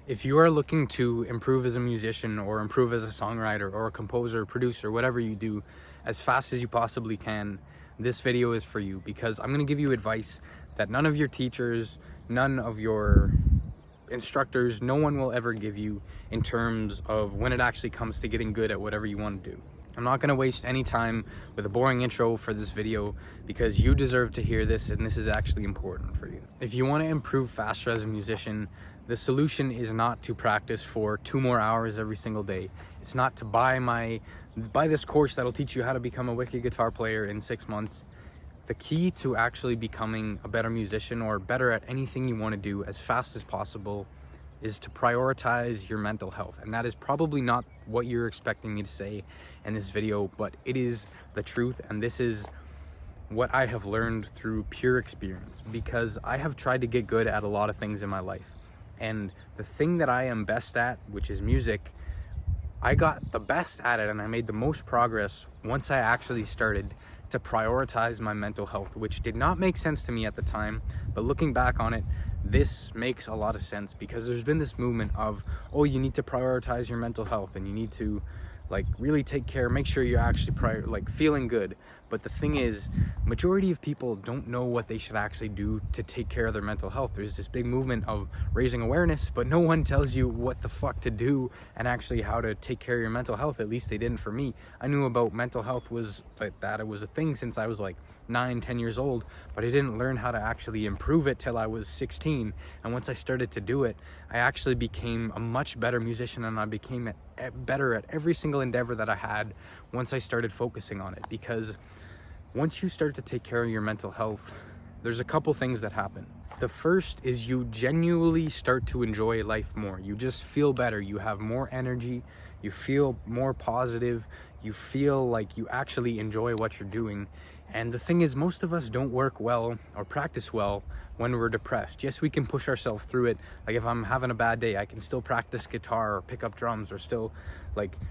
If you are looking to improve as a musician or improve as a songwriter or a composer, producer, whatever you do, as fast as you possibly can, this video is for you, because I'm going to give you advice that none of your teachers, none of your instructors, no one will ever give you in terms of when it actually comes to getting good at whatever you want to do. I'm not going to waste any time with a boring intro for this video, because you deserve to hear this, and this is actually important for you. If you want to improve faster as a musician, the solution is not to practice for 2 more hours every single day. It's not to buy this course that'll teach you how to become a wicked guitar player in 6 months. The key to actually becoming a better musician or better at anything you want to do as fast as possible is to prioritize your mental health. And that is probably not what you're expecting me to say in this video, but it is the truth, and this is what I have learned through pure experience, because I have tried to get good at a lot of things in my life. And the thing that I am best at, which is music, I got the best at it and I made the most progress once I actually started to prioritize my mental health, which did not make sense to me at the time, but looking back on it, this makes a lot of sense, because there's been this movement of, oh, you need to prioritize your mental health and you need to really take care, make sure you're actually feeling good. But the thing is, majority of people don't know what they should actually do to take care of their mental health. There's this big movement of raising awareness, but no one tells you what the fuck to do and actually how to take care of your mental health. At least they didn't for me. I knew about mental health that it was a thing since I was 9-10 years old, but I didn't learn how to actually improve it till I was 16. And once I started to do it, I actually became a much better musician, and I became better at every single endeavor that I had once I started focusing on it. Because once you start to take care of your mental health, there's a couple things that happen. The first is you genuinely start to enjoy life more. You just feel better. You have more energy. You feel more positive. You feel like you actually enjoy what you're doing. And the thing is, most of us don't work well or practice well when we're depressed. Yes, we can push ourselves through it. Like if I'm having a bad day, I can still practice guitar or pick up drums or still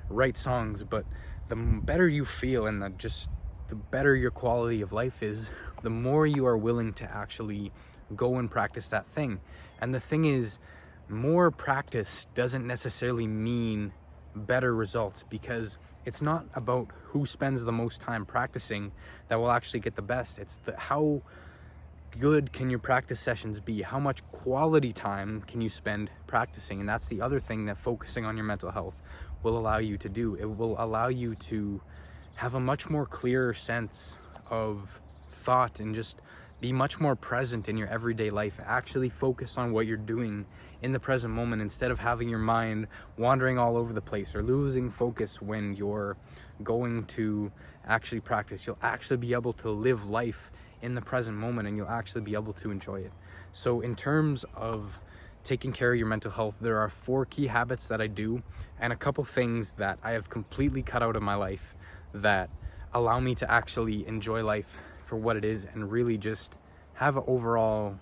write songs. But the better you feel and the better your quality of life is, the more you are willing to actually go and practice that thing. And the thing is, more practice doesn't necessarily mean better results, because it's not about who spends the most time practicing that will actually get the best. It's how good can your practice sessions be? How much quality time can you spend practicing? And that's the other thing that focusing on your mental health will allow you to do. It will allow you to have a much more clearer sense of thought and just be much more present in your everyday life. Actually focus on what you're doing in the present moment, instead of having your mind wandering all over the place or losing focus when you're going to actually practice. You'll actually be able to live life in the present moment, and you'll actually be able to enjoy it. So in terms of taking care of your mental health, there are 4 key habits that I do, and a couple things that I have completely cut out of my life that allow me to actually enjoy life for what it is and really just have an overall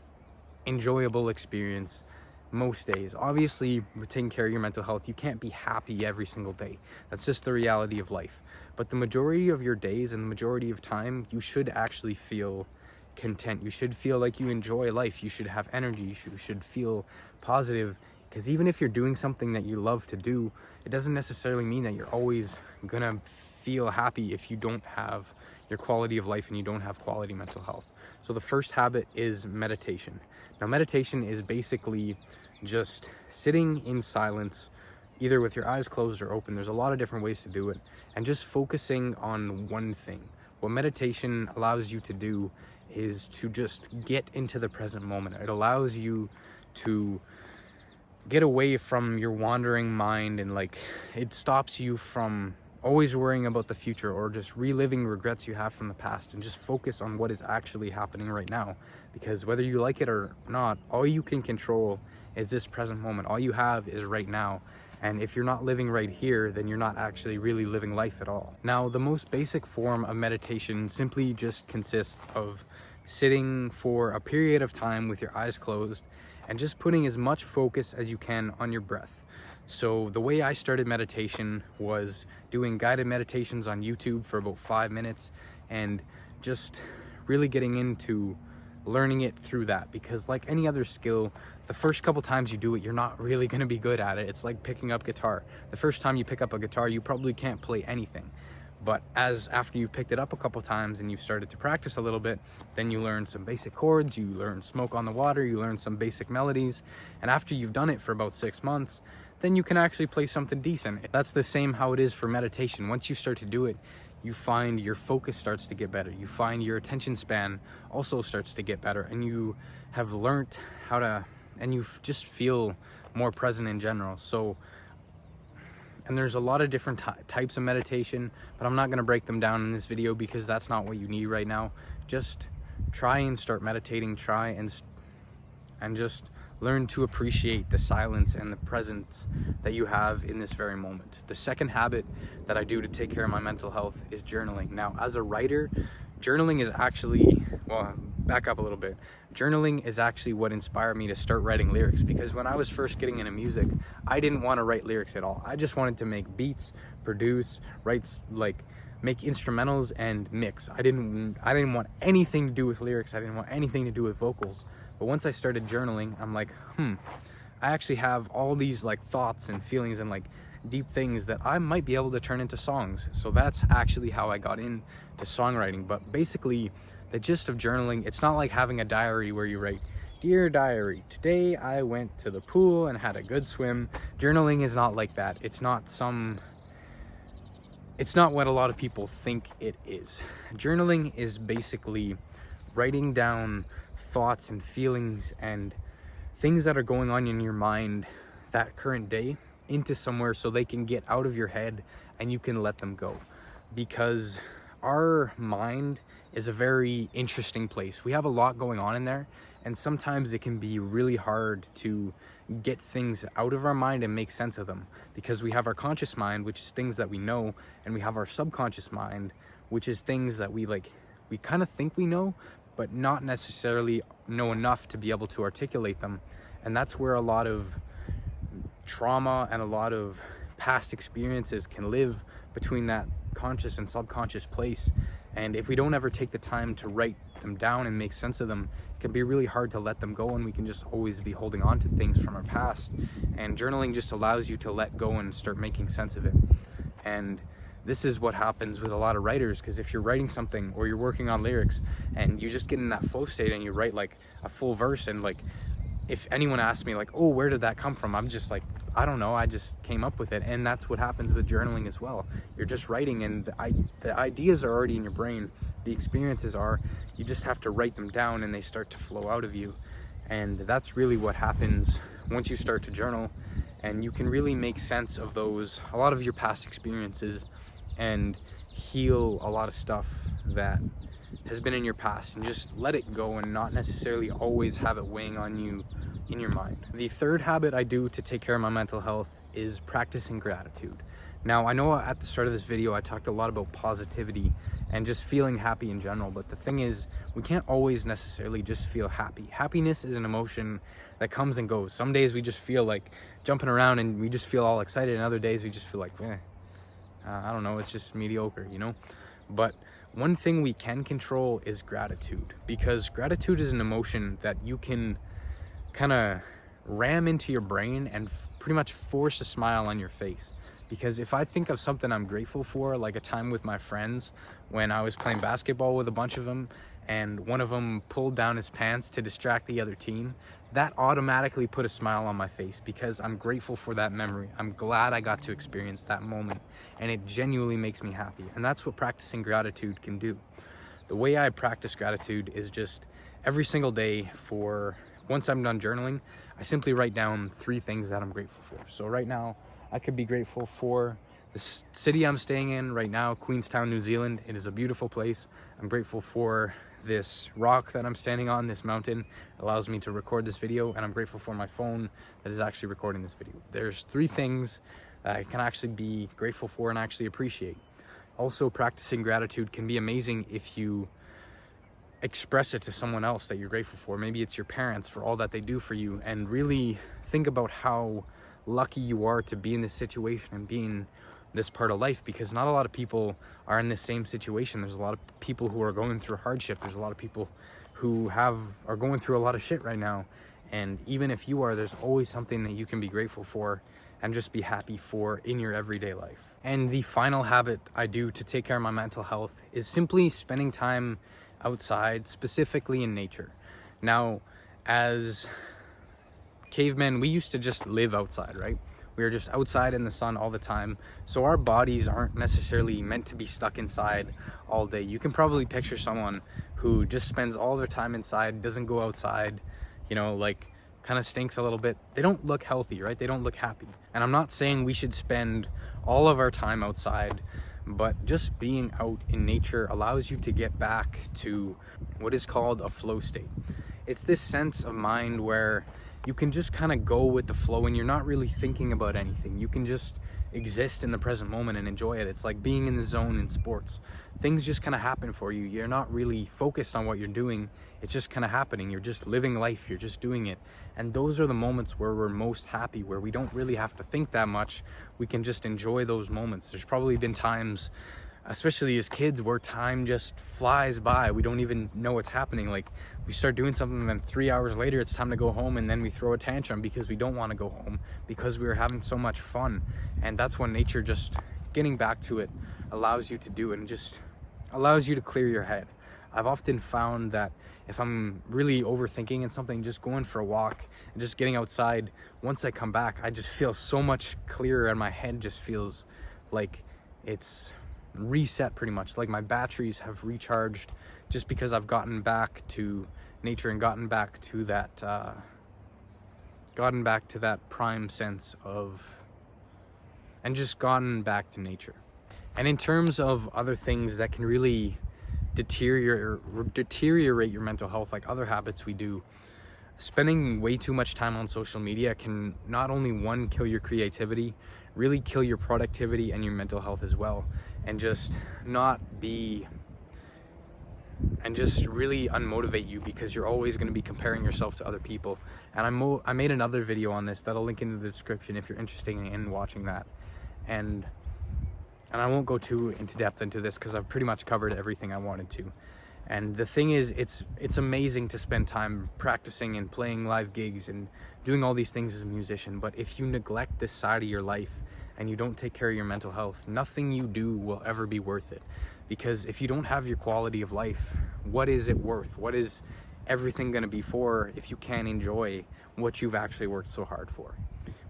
enjoyable experience most days. Obviously, with taking care of your mental health, you can't be happy every single day. That's just the reality of life. But the majority of your days and the majority of time, you should actually feel content. You should feel like you enjoy life. You should have energy. You should feel positive, because even if you're doing something that you love to do, it doesn't necessarily mean that you're always gonna feel happy if you don't have your quality of life and you don't have quality mental health. So the first habit is meditation. Now, meditation is basically just sitting in silence, either with your eyes closed or open. There's a lot of different ways to do it, and just focusing on one thing. What meditation allows you to do is to just get into the present moment. It allows you to get away from your wandering mind, and it stops you from always worrying about the future or just reliving regrets you have from the past, and just focus on what is actually happening right now. Because whether you like it or not, all you can control is this present moment. All you have is right now. And if you're not living right here, then you're not actually really living life at all. Now, the most basic form of meditation simply just consists of sitting for a period of time with your eyes closed and just putting as much focus as you can on your breath. So the way I started meditation was doing guided meditations on YouTube for about 5 minutes, and just really getting into learning it through that. Because like any other skill, the first couple times you do it, you're not really going to be good at it. It's like picking up guitar. The first time you pick up a guitar, you probably can't play anything. But after you've picked it up a couple times and you've started to practice a little bit, then you learn some basic chords, you learn Smoke on the Water, you learn some basic melodies. And after you've done it for about 6 months, then you can actually play something decent. That's the same how it is for meditation. Once you start to do it, you find your focus starts to get better. You find your attention span also starts to get better, and you have learned how to, and you just feel more present in general. So, and there's a lot of different types of meditation, but I'm not going to break them down in this video because that's not what you need right now. Just try and start meditating, try and just learn to appreciate the silence and the presence that you have in this very moment. The second habit that I do to take care of my mental health is journaling. Now, as a writer, journaling is actually, well, back up a little bit. Journaling is actually what inspired me to start writing lyrics, because when I was first getting into music, I didn't want to write lyrics at all. I just wanted to make beats, produce, make instrumentals and mix. I didn't want anything to do with lyrics. I didn't want anything to do with vocals. But once I started journaling, I'm like, I actually have all these like thoughts and feelings and like deep things that I might be able to turn into songs. So that's actually how I got into songwriting. But basically, the gist of journaling, it's not like having a diary where you write, "Dear diary, today I went to the pool and had a good swim." Journaling is not like that. It's not what a lot of people think it is. Journaling is basically writing down thoughts and feelings and things that are going on in your mind that current day into somewhere so they can get out of your head and you can let them go. Because our mind is a very interesting place. We have a lot going on in there, and sometimes it can be really hard to get things out of our mind and make sense of them, because we have our conscious mind, which is things that we know, and we have our subconscious mind, which is things that we kind of think we know, but not necessarily know enough to be able to articulate them. And that's where a lot of trauma and a lot of past experiences can live, between that conscious and subconscious place. And if we don't ever take the time to write them down and make sense of them, it can be really hard to let them go, and we can just always be holding on to things from our past. And journaling just allows you to let go and start making sense of it. And this is what happens with a lot of writers, because if you're writing something or you're working on lyrics and you just get in that flow state and you write like a full verse, and like if anyone asks me like, "Oh, where did that come from?" I'm just like, I don't know, I just came up with it. And that's what happens with journaling as well. You're just writing, and the ideas are already in your brain. The experiences are, you just have to write them down and they start to flow out of you. And that's really what happens once you start to journal, and you can really make sense of a lot of your past experiences, and heal a lot of stuff that has been in your past, and just let it go and not necessarily always have it weighing on you in your mind. The third habit I do to take care of my mental health is practicing gratitude. Now, I know at the start of this video I talked a lot about positivity and just feeling happy in general, but the thing is, we can't always necessarily just feel happy. Happiness is an emotion that comes and goes. Some days we just feel like jumping around and we just feel all excited, and other days we just feel like, I don't know, it's just mediocre, you know? But one thing we can control is gratitude, because gratitude is an emotion that you can kind of ram into your brain and pretty much force a smile on your face. Because if I think of something I'm grateful for, like a time with my friends when I was playing basketball with a bunch of them and one of them pulled down his pants to distract the other team, that automatically put a smile on my face, because I'm grateful for that memory. I'm glad I got to experience that moment, and it genuinely makes me happy. And that's what practicing gratitude can do. The way I practice gratitude is just every single day once I'm done journaling, I simply write down 3 things that I'm grateful for. So right now, I could be grateful for the city I'm staying in right now, Queenstown, New Zealand. It is a beautiful place. I'm grateful for this rock that I'm standing on, this mountain. It allows me to record this video, and I'm grateful for my phone that is actually recording this video. There's 3 things that I can actually be grateful for and actually appreciate. Also, practicing gratitude can be amazing if you express it to someone else that you're grateful for. Maybe it's your parents for all that they do for you, and really think about how lucky you are to be in this situation and be in this part of life, because not a lot of people are in the same situation. There's a lot of people who are going through hardship. There's a lot of people who are going through a lot of shit right now, And even if you are, there's always something that you can be grateful for and just be happy for in your everyday life. And the final habit I do to take care of my mental health is simply spending time outside, specifically in nature. Now, as cavemen, we used to just live outside, right? We were just outside in the sun all the time. So our bodies aren't necessarily meant to be stuck inside all day. You can probably picture someone who just spends all their time inside, doesn't go outside, you know, like kind of stinks a little bit. They don't look healthy, right? They don't look happy. And I'm not saying we should spend all of our time outside, but just being out in nature allows you to get back to what is called a flow state. It's this sense of mind where you can just kind of go with the flow and you're not really thinking about anything. You can just exist in the present moment and enjoy it. It's like being in the zone in sports. Things just kind of happen for you. You're not really focused on what you're doing. It's just kind of happening. You're just living life. You're just doing it. And those are the moments where we're most happy, where we don't really have to think that much. We can just enjoy those moments. There's probably been times, especially as kids, where time just flies by. We don't even know what's happening. Like, we start doing something and then 3 hours later it's time to go home, and then we throw a tantrum because we don't want to go home because we were having so much fun. And that's when nature, just getting back to it, allows you to do it and just allows you to clear your head. I've often found that if I'm really overthinking in something, just going for a walk and just getting outside, once I come back, I just feel so much clearer and my head just feels like it's reset pretty much. Like my batteries have recharged just because I've gotten back to nature and gotten back to that prime sense of, and just gotten back to nature. And in terms of other things that can really deteriorate your mental health, like other habits we do, spending way too much time on social media can not only, one, kill your creativity, really kill your productivity and your mental health as well, and just really unmotivate you because you're always going to be comparing yourself to other people. And I made another video on this that I'll link in the description if you're interested in watching that. And I won't go too into depth into this because I've pretty much covered everything I wanted to. And the thing is, it's amazing to spend time practicing and playing live gigs and doing all these things as a musician. But if you neglect this side of your life and you don't take care of your mental health, nothing you do will ever be worth it. Because if you don't have your quality of life, what is it worth? What is everything going to be for if you can't enjoy what you've actually worked so hard for?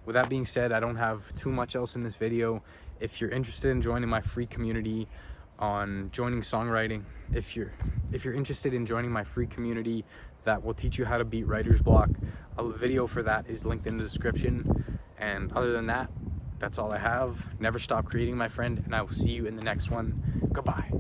With that being said, I don't have too much else in this video. If you're interested in joining my free community on joining songwriting, if you're interested in joining my free community that will teach you how to beat writer's block, a video for that is linked in the description. And other than that, that's all I have. Never stop creating, my friend, and I will see you in the next one. Goodbye.